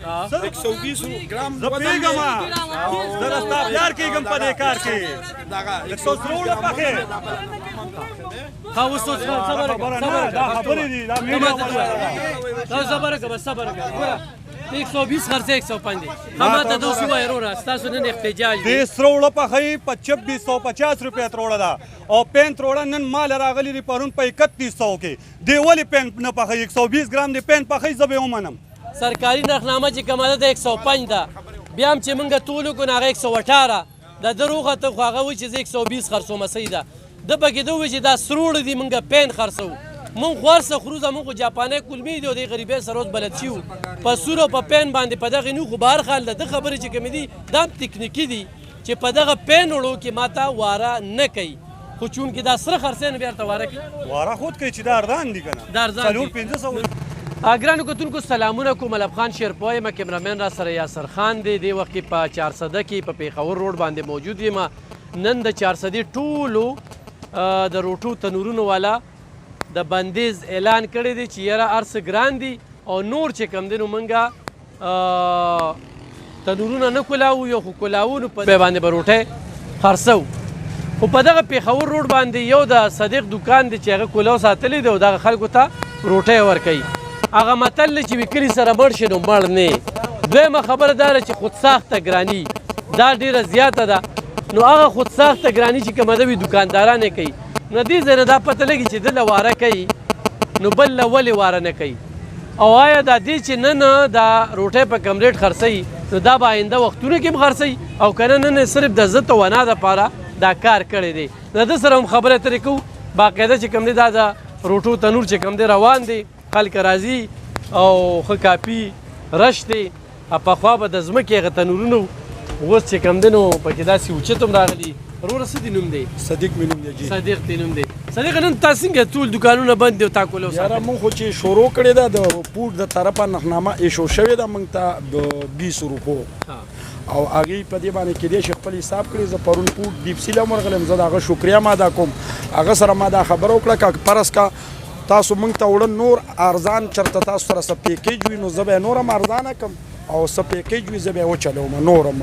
120 ګرام زه پیږم زه ستا پیار کېږم په دې کار کې 116 پکې اوس صبر دا خبرې دي دا میډیا صبر وکړه 120 خرڅه 105 دي هماته 200 وایرو تاسو نن احتجاج دې سروړه پخې په 2650 روپیا تروړه ده او پین تروړه نن مال راغلی دی پرون په 3100 کې دی ولې پین نه پخې 120 ګرام دی پین پخې زبې ومنم سرکاري نرخنامه چې کومه ده 105 ده بیا هم چې موږ ټولو کو هغه 118 د دروغه ته هغه و چې 120 خرڅومه صحیح ده د پکې دوه چې دا سروړ دي موږ پین خرڅو مونږ غوړسه خورو زموږ خو جاپانی کلمې دي او د غریبۍ سره اوس بلد شي په سور او په پین باندې په دغه نو خو بهر خال د خبرې چې کومې دي دا تکنیکي دي چې په دغه پین وړو کې ماته واره نه کوي خو چونکې دا سره خرڅې نه بیا ورته واره کوي واره خود کوي چې دا ارزان دي که نه دا ارزان دي 500 ګرانو کتونکو سلامونه کوم ملب خان شیرپوی یم کیمرامین را سره یاسر خان دی دې وخت کې په 400 کې په پیښور روډ باندې موجود یم نن د 400 ټولو د روټو تنورونو والا د بندیز اعلان کړی دی چې یاره ارس ګران دي او نور چې کم دی نو موږ تنورونه نه کولاوو یو خو کولاوو نو په باندې به روټۍ خرڅو خو په دغه پیښور روډ باندې یو د صدیق دکان دی چې هغه کولاو ساتلی دی او دغه خلکو ته روټۍ ورکوي هغه متل دی چې وکلي سره مړ شي نو مړ نه دویمه خبره دا ده چې خودساخته ګراني دا ډېره زیاته ده نو هغه خودساخته ګراني چې کومه ده وي دوکانداران یې کوي نو دې ځای نه دا پته لګي چې دله واره کوي نو بل له ولې واره نه کوي او آیا دا دې چې نن دا روټۍ په کم ریټ خرڅوي نو دا به آینده وختونو کې هم خرڅوي او که نه نن صرف د عزت او ونا دپاره دا کار کړی دی د ده سره هم خبرې اترې کوو باقاعده چې کوم دی دا د روټو تنور چې کوم دی روان دی خلک راځي او ښه کاپي رش دی پخوا به د ځمکې هغه تنورونه اوس چې کوم دی نو پکې داسې اوچت هم راغلي وروره څه دې نوم دی صدیق مې نوم دی جی صدیق دې نوم دی صدیق نن تا څنګه ټول دوکانونه بند دي او تا کولو یاره مونږ خو چې شروع کړې ده د پوډ د طرفه نخنامه ایشو شوې ده مونږ ته 20 روپو او هغې په دې باندې کېدای شي خپل حساب کړي زه پرون پوډ ډیپسي له ورغلم زه د هغه شکریه ما ادا کوم هغه سره ما دا خبره وکړه که فرض کا تاسو مونږ ته وړه نور ارزان چېرته تاسو سره څه پیکیج وي نو زه به یې نور هم ارزانه کړم او څه پیکیج وي زه به یې وچلوم نور هم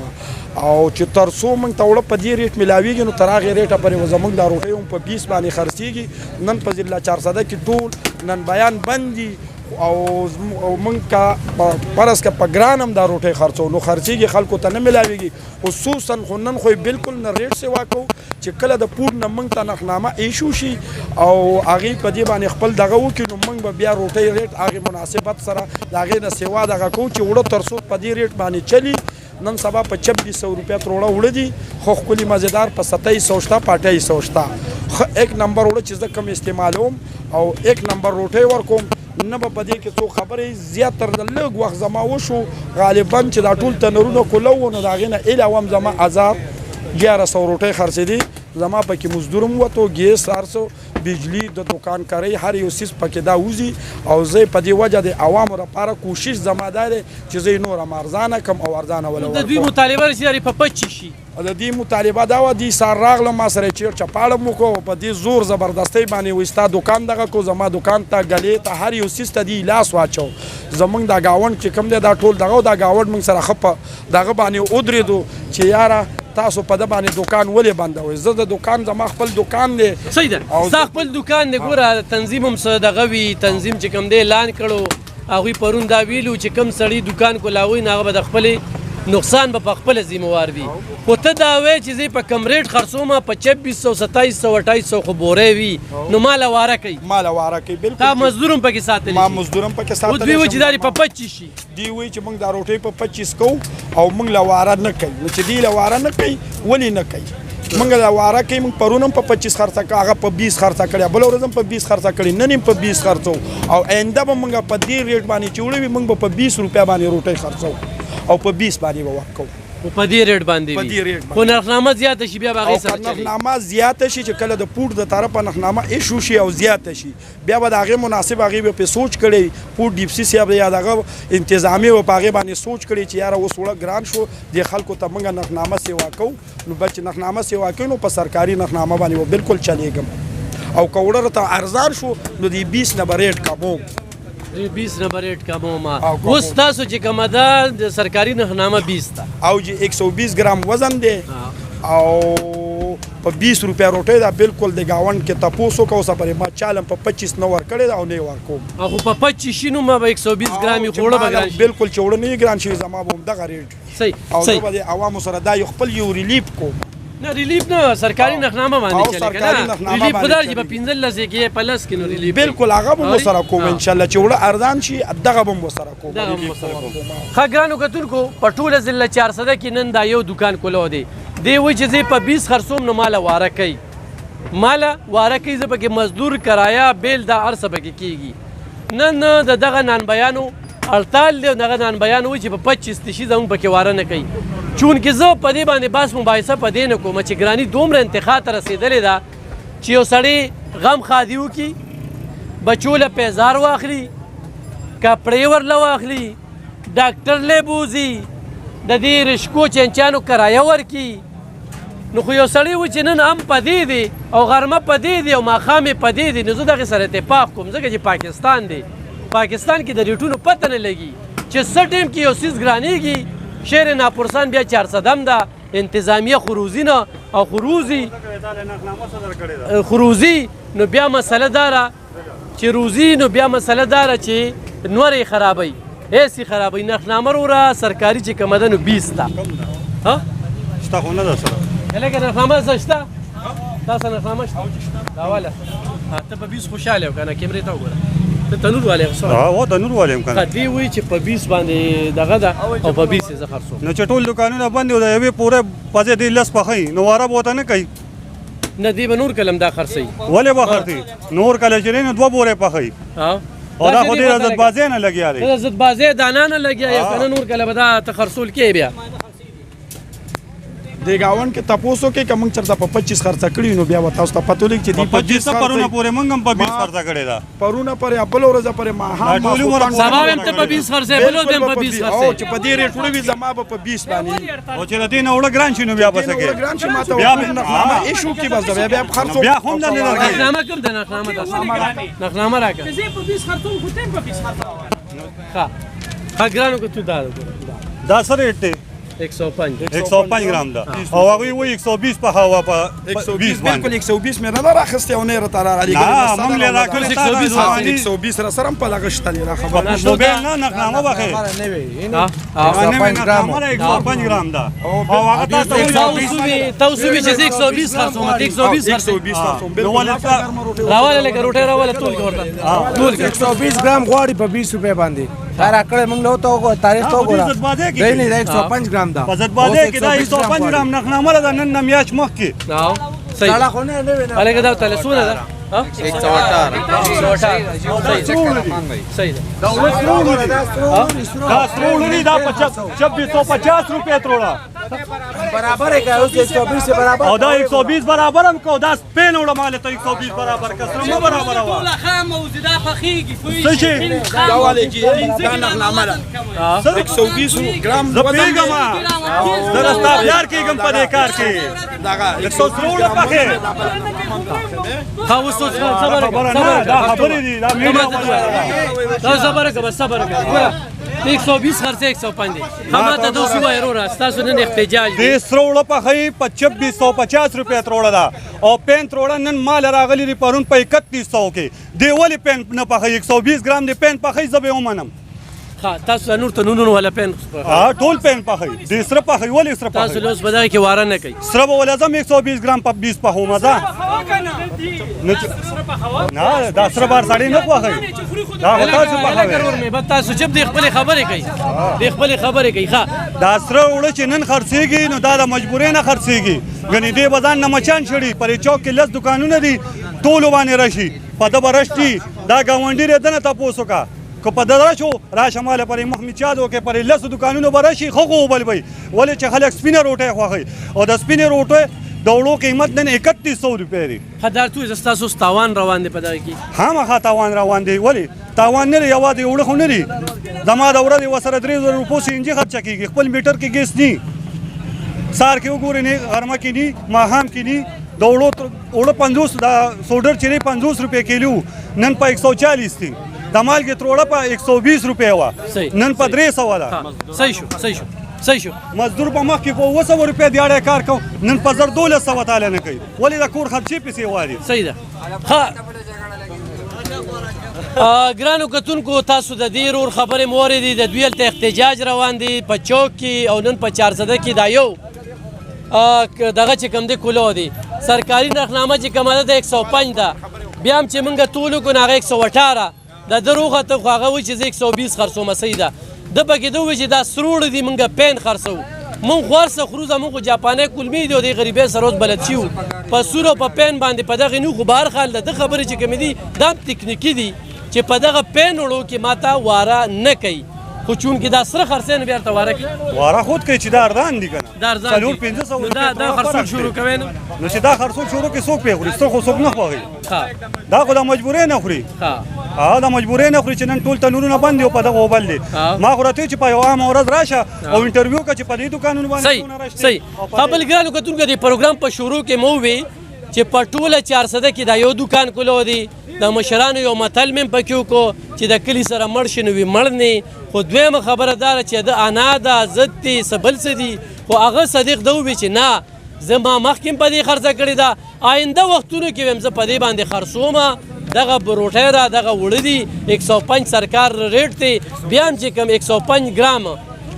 او چې تر څو مونږ ته وړه په دې ریټ میلاویږي نو تر هغې ریټه پورې به زموږ دا روټۍ هم په 20 باندې خرڅېږي نن په ضلع 400 کې ټول نن بیان بند دي او مونږ که فرض که په ګران هم دا روټۍ خرڅو نو خرڅېږي خلکو ته نه میلاویږي خصوصا خو نن خو بالکل نه ریټ سیوا کوو چې کله د پوډ نه مونږ ته نخنامه ایشو شي او هغې په دې باندې خپل دغه وکړي نو مونږ به بیا روټۍ ریټ هغې مناسبت سره د هغې نه سیوا دغه کوو چې وړه تر څو په دې ریټ باندې چلي نن سبا په 2600 روپیا تروړه وړه دي خو ښکلي مزېدار په 2700 شته په 2800 شته ښه 1 نمبر وړه چې زه کم استعمالوم او 1 نمبر روټۍ ورکوم نه به په دې کې څو خبرې زیاتر د لږ وخت زما وشو غالبا چې دا ټول تنرونه کولو نو د هغې نه علاوه هم زما 1100 روټۍ خرڅېدې زما پکې مزدور هم وتو ګیس هر بجلی د دوکان کاری هر یو سیس پکې دا وځي او زه په دې وجه د عوامو لپاره کوشش زما دا دی چې زه یې نور هم ارزانه کم او ارزانه ولورکړم د دوی مطالبه چې لري په 25 شي د دې مطالبه دا وه دې سار راغلم ما سره یې چیر چپاړه مو وکړو په دې زور زبردستۍ باندې وایي ستا دوکان دغه کو زما دوکان ته ګلې ته هر یو سیس ته دې لاس واچو زموږ دا ګاونډ چې کوم دی دا ټول دغه دا ګاونډ موږ سره ښه په دغه باندې ودرېدو چې یاره تاسو په ده باندې دوکان ولې بندوئ زه د دوکان زما خپل دوکان دی صحیح ده ستا خپل دوکان دی ګوره تنظیم هم څه دغه وي تنظیم چې کوم دی اعلان کړو هغوی پرون دا ویلو چې کوم سړي دوکان کولاوي نو هغه به د خپلې نقصان به په خپله ذمهوار وي خو ته دا وایې چې زه په کم ریټ خرڅومه په 2600 2700 2800 خو بورې وي نو ماله واره کوي ماله واره کوي بالکل تا مزدور هم پکې ساتلی ما مزدور هم پکې ساتلی دوی وایي چې دا په 25 شي دوی وایي چې موږ دا روټۍ په 25 کوو او موږ له واره نه کوي نو چې دوی له واره نه کوي ولې نه کوي موږ له واره کوي موږ پرون هم په 25 خرڅه کړه هغه په 20 خرڅه کړې بله ورځ هم په 20 خرڅه کړې نن هم په 20 خرڅو او آینده به موږ په دې ریټ باندې چې وړه وي موږ به په 20 روپیا باندې روټۍ خرڅو او په 20 باندې به ورکوو په دې ریټ باندې وي خو نرخنامه زیاته شي بیا به هغې سره چلي نرخنامه زیاته شي چې کله د پوډ د طرفه نرخنامه ایشو شي او زیاته شي بیا به د هغې مناسب هغې به پرې سوچ کړی پوډ ډیپسي صاحب یا دغه انتظامي به په هغې باندې سوچ کړی چې یاره اوس وړه ګران شو دې خلکو ته موږ نرخنامه سیوا کوو نو بل چې نرخنامه سیوا کوي نو په سرکاري نرخنامه باندې به بالکل چلېږم او که وړه راته ارزان شو نو د 20 نه به ریټ کموم 20 نمبر ریټ کومه او کوم. اوس تاسو چې کومه ده د سرکاري نښنامه 20 ده او چې 120 ګرام وزن دی او په 20 روپیا روټۍ ده بالکل د گاونډ کې تپوس وکړو اوسه پرې ما چالم په 25 نه ورکړی ده او نه یې ورکوم او په 25 شینو ما به 120 ګرامي خوړه به ګران شي. بالکل چې وړه نه ګران شي زما به همدغه ریټ صحیح او زه صحیح به د عوامو سره دا یو خپل یو ریلیف کوم نه ریلیف نه سرکاري نښنامه او باندې چلی سرکاري کنه نښنامه ریلیف باندې خدای چې چلی. په 15 کې په لس کې نو ریلیف بالکل هغه به مو سره کوم ها. ان شاء الله چې وړه ارزان شي دغه به مو سره کوم دغه ریلیف مو سره کوم. کوم. ښه ګرانو کتونکو په ټوله ضلع 400 کې نن دا یو دکان کولو دی دی وایي چې زه په 20 خرڅوم نو ماله واره کوي زه پکې مزدور کرایه بیل دا هر څه پکې کېږي نن د دغه نانبیانو هړتال دی او دغه نانبیان وایي چې په 25 تشي زموږ پکې واره نه کوي چونکې زه په دې باندې بس مباحثه په دې نه کوم چې ګراني دومره انتخا ته رسېدلې ده چې یو سړی غم خادي وکړي بچو له پیزار واخلي کپړې ورله واخلي ډاکټر له بوزي د دې رشکو چنچانو کرایه ورکي نو خو یو سړی و چې نن هم پدې دی او غرمه پدې دی او ماښام یې پدې دی نو زه دغې سره اتفاق کوم ځکه چې پاکستان دی پاکستان کې د ریټونو پته نه لګي چې څه ټیم کې یو څیز ګرانېږي شعر ناپرسان بیا 400 ده انتظامیه خروزي نه او خروزي نو بیا مسله داره چې روزي نو بیا مسله داره چې نور یې خرابوي هېڅ یې خرابوي نښنامه وروره سرکاري چې کومه ده نو 20 ده ها شته خو نه ده سره لکه نښنامه څه شته تا سره نښنامه شته دا واله ته په 20 خوشحاله یو که نه کیمرې ته وګوره ته تنور والی هو تنور والی هم کنه دې وایي چې په 20 باندې دغه ده او په 20 یې زه خرڅوم نو چې ټول دکانونه بند دي د یوې پوره پځې دی لس پخوي نو واره به ورته نه کوي نه دی به نور کلم دا خرڅوي ولې به خرڅي نور کله چې دی نو 2 بورې پخوي او دا خو دې عزتبازۍ نه لګیا دی عزتبازۍ دانا نه لګیا یو که نه نور کله به دا ته خرڅول کې بیا د گاونډ کې تپوس وکړئ که موږ چېرته په 25 خرڅه کړي نو بیا به تاسو ته پته ولګي چې دوی په 20 پرونه پورې موږ هم په 20 خرڅه کړې ده پرونه پرې یا بله ورځه پرې ماښام ټول عمر ماخوستن سبا هم ته په 20 خرڅې بل هم په 20 او خرڅې چې په دې ریټ وړه وي زما به په 20 باندې او چې د دې نه وړه ګران شي نو بیا به څه وړه کوي ګران شي ما ته بیا وکړي نښنامه ایشو کې بس ده بیا خرڅو بیا هم نه لري نښنامه کوم ده نښنامه راکړه زه په 20 خرڅوم خو ته په 20 خرڅوم ښه ګرانو که تو دا وګوره دا څه ریټ دی 105 105 ګرام ده او هغوی وایي 120 په هوا په 120 20 بالکل باندې 120 مې نه ده راخیستې او نه یې راته راغلي نه موږ له راکړې تا 120 را سره هم په دغه شته دی دا خبره موبایل نه نښنامه به ښیي نښنامه ده 105 ګرام ده او هغه تاسو ته تاسو چې 120 خرڅوم 120 خرڅوم نو ولې راواله لکه روټۍ راواله ټول کې ورته ټول کې 120 ګرام غواړي په 20 روپے باندې دا راکړې موږ له تو کو تاریخ تو ګورا دی نه 105 ګرام دا په زدبازۍ کې دا 105 ګرام نښنامه ده نن نه میاشت مخکې صحیح ساړه خو نه وینم الګا دا تلسونه ده ها 118 صحیح ده دا سرولونی دا 2650 روپے تروړه برابر ہے اوس 120 سے برابر او دا 120 برابر هم کو دا سپین وړه مال ته 120 برابر کسره مو برابر وا ټول خام او زدا فخیږي څه شي دا والي چې دا نښنامه ده 120 ګرام زه پیګم زه راستا پیار کېږم په دې کار کې دغه 116 پخې ها اوس صبر نه دا خبرې دي دا میډیا دا صبر کوه 120 خرڅه 105 دي هم ته 200 یورو را تاسو نن احتجاج دې سره وړه پخې په 2650 روپیا تروړه ده او پین تروړه نن مال راغلی دی پرون په 3100 کې دی ولې پین نه پخې 120 ګرام دی پین پخې زبې ومنم ها تاسو نور ته نونو ولا پین ټول پین پخې دې سره پخې ولې سره تاسو پخې لوس بدای کې واره نه کوي سره به ولازم 120 ګرام په 20 پخو مزه نه دا سره بار ساړې نه پخې دا هوتا څه پخې مې بتا سوچ دې خپل خبرې کوي دې خپل خبرې کوي ها دا سره وړه چې نن خرڅېږي نو دا د مجبورۍ نه خرڅېږي غني دې بازار نه مچان شړي پرې چوک کې لس دکانونه دي ټول باندې راشي په د برشتي دا گاونډي دې نه تاسو کا که په دغه شو راشه مال پرې مخ می چادو کې پرې لس دکانونو برشي خو بل وي ولې چې خلک سپینه روټه خوخي او د سپینه روټه د وړو قیمت نن 3100 روپے دی خدار تو زستاسو تاوان روان دی پدای کی خامخا تاوان روان دی ولی تاوان نه یو دی وړو خو نه دی زما د ورځې وسره 3000 روپو سینجی خرچ کیږي خپل میټر کې ګیس ني سار کې وګورئ نه غرمه کې ني ماهام کې ني د وړو 50 دا سوډر چې 50 روپے کیلو نن په 140 دی د مالګې تروړه په 120 روپۍ وه صحیح. نن په 300 ده صحیح شو مزدور په مخکې په 200 روپۍ دیاړی کار کو نن په 1200 تاله نه کوي ولې د کور خرچې پیسې غواړي صحیح ده ګرانو کتونکو تاسو د دې رور خبرې موردي د دوی هلته احتجاج روان دي په چوک کې او نن په 400 کې دا یو دغه چې کوم دی کولو دی سرکاري نرخنامه چې کومه ده د 105 ده بیا هم چې موږ ټول وکړو نو هغه 118 د ده روغته خو هغه وایي چې زه 120 خرڅومه صحیح ده ده پکې ده وایي چې دا سروړ دي موږ پین خرڅوو مونږ غوړسه خورو زموږ خو جاپانی کلمې دي او د غریبۍ سره اوس بلد شي په سور او په پین باندې په دغې نو خو به هر حال د ده خبرې چې کومې دي دا هم تکنیکي دي چې په دغه پین وړو کې ماته واره نه کوي خو چونکې دا سره خرڅې بیا ورته واره کوي واره خود کوي چې دا ارزان دي که نه دا ارزان دي 400 نو دا خرڅول شروع کوي نو چې دا خرڅول شروع کړي څوک پرې خوري څوک خو څوک نه خوښوي دا خو د مجبورۍ نه خوري دا مجبورۍ نه خوري چې نن ټول تنورونه بند دي او په دغه اوبل دي ما خو راته چې په یو عامه ورځ راشه او انټرویو وکړه چې په دې دوکانونو باندې صحیح بل ګرانو کتونکو د پروګرام په شروع کې مو وی چې په ټوله 400 کې دا یو دوکان کولو دی د مشرانو یو متل مې پکې وکړو چې د کلي سره مړ شي نو وي مړ نه خو دویمه خبره داره چې د انا ده ضد دي څه بل څه دي خو هغه صدیق ده ووی چې نه زه ما مخکې په دې خرڅه کړې ده آینده وختونو کې ویم زه په دې باندې خرڅومه دغه بروټۍ ده دغه وړه دي 105 سرکار ریټ دی بیا هم چې کوم 105 ګرام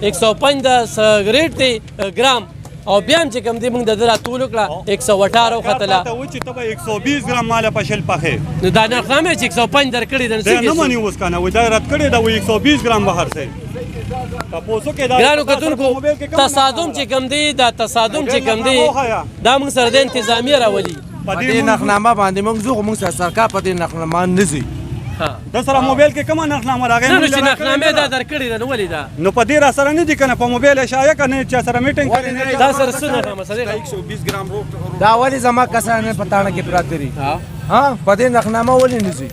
105 د سګریټ دی ګرام او بیا هم چې کوم دی موږ د ده راټول کړه 118 وختله ته وایي چې ته به 120 ګرام ماله په شل پخې نو دا نرخنامه چې 105 درکړې ده دی نه مني اوس که نه وایي دا رد کړې ده وایي 120 ګرام به خرڅوي ګرانو کتونکو تصادم چې کوم دی دا تصادم چې کوم دی دا موږ سره د انتظامیه راولي په دې نرخنامه باندې موږ ځو خو موږ سره سرکار په دې نرخنامه نه ځي د سره موبایل کې کومه نرخنامه راغی نه چې نرخنامه دا درکړې ده نو ولې ده نو په دې را سره نه دي که نه په موبایل یې شایع که نه چا سره میټینګ کړی دا سره څه نرخنامه صدیق 120 ګرام روغ دا ولې زما کسان په تاڼه کې پراته دي ها په دې نرخنامه ولې نه ځي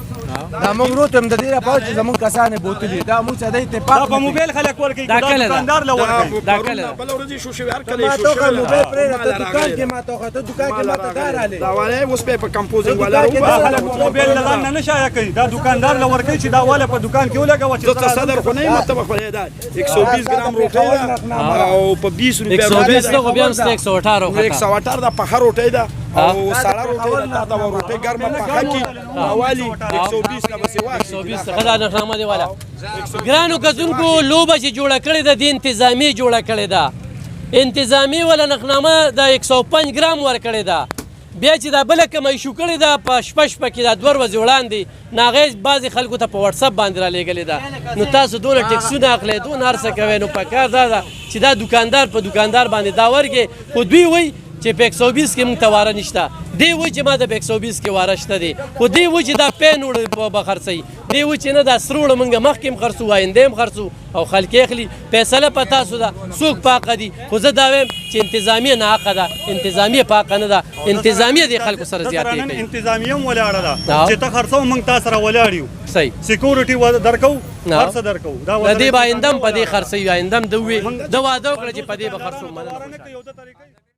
دا موږ روته هم د دې لپاره چې زموږ کسان بوتلي دا موږ ته د اتفاق دا په موبایل خلک ورکوي دا کله ده دکاندار له ورکوي دا کله ده بل ورځ شو شوی هر کله ما شو ته شوی موبایل پرې راته دکان کې ما ته ته دکان کې ما ته دار علي دا والے اوس په کمپوزینګ والا دا خلک موبایل له ځان نه شایع کوي دا دکاندار له ورکوي چې دا والا په دکان کې ولګوه چې زه صدر خو نه یم مطلب خو دا 120 ګرام روټۍ ده او په 20 روپیا 120 ته خو بیا هم 118 وخته 118 دا په هر روټۍ ده او سړه روټۍ ده دا روټۍ ګرمه په کې حوالی 120 کا بس واخ 120 څخه دا نرخنامه دی والا ګرانو کتونکو لوبه چې جوړه کړې ده د انتظامی جوړه کړې ده انتظامی ولا نرخنامه د 105 ګرام ورکړې ده بیا چې دا بله کومه ایشو کړې ده په شپه کې دا 2 ورځې وړاندې هغې بعضې خلکو ته په وټساپ باندې رالیږلې ده نو تاسو دونه ټکسونه اخلئ دونه هر څه کوئ نو پکار دا ده چې دا دوکاندار په دوکاندار باندې دا ورکړي خو دوی وایي چې په 120 کې موږ ته واره نشته دی وایي چې ما د 120 کې واره شته دی خو دی وایي چې دا پین وړه به خرڅوي دی وایي چې نه دا سره وړه موږ مخکې هم خرڅو آینده هم خرڅو او خلک یې اخلي فیصله په تاسو ده څوک پاکه دي خو زه دا وایم چې انتظامیه ناحقه ده انتظامیه پاکه نه ده انتظامیه د خلکو سره زیاتې کوي انتظامیه هم ولاړه ده چې ته خرڅو موږ تا سره ولاړ یو صحیح سکیورټي درکو هر څه درکو د دې به آینده هم په دې خرڅوي آینده هم د واده وکړه چې په دې به خرڅو مننه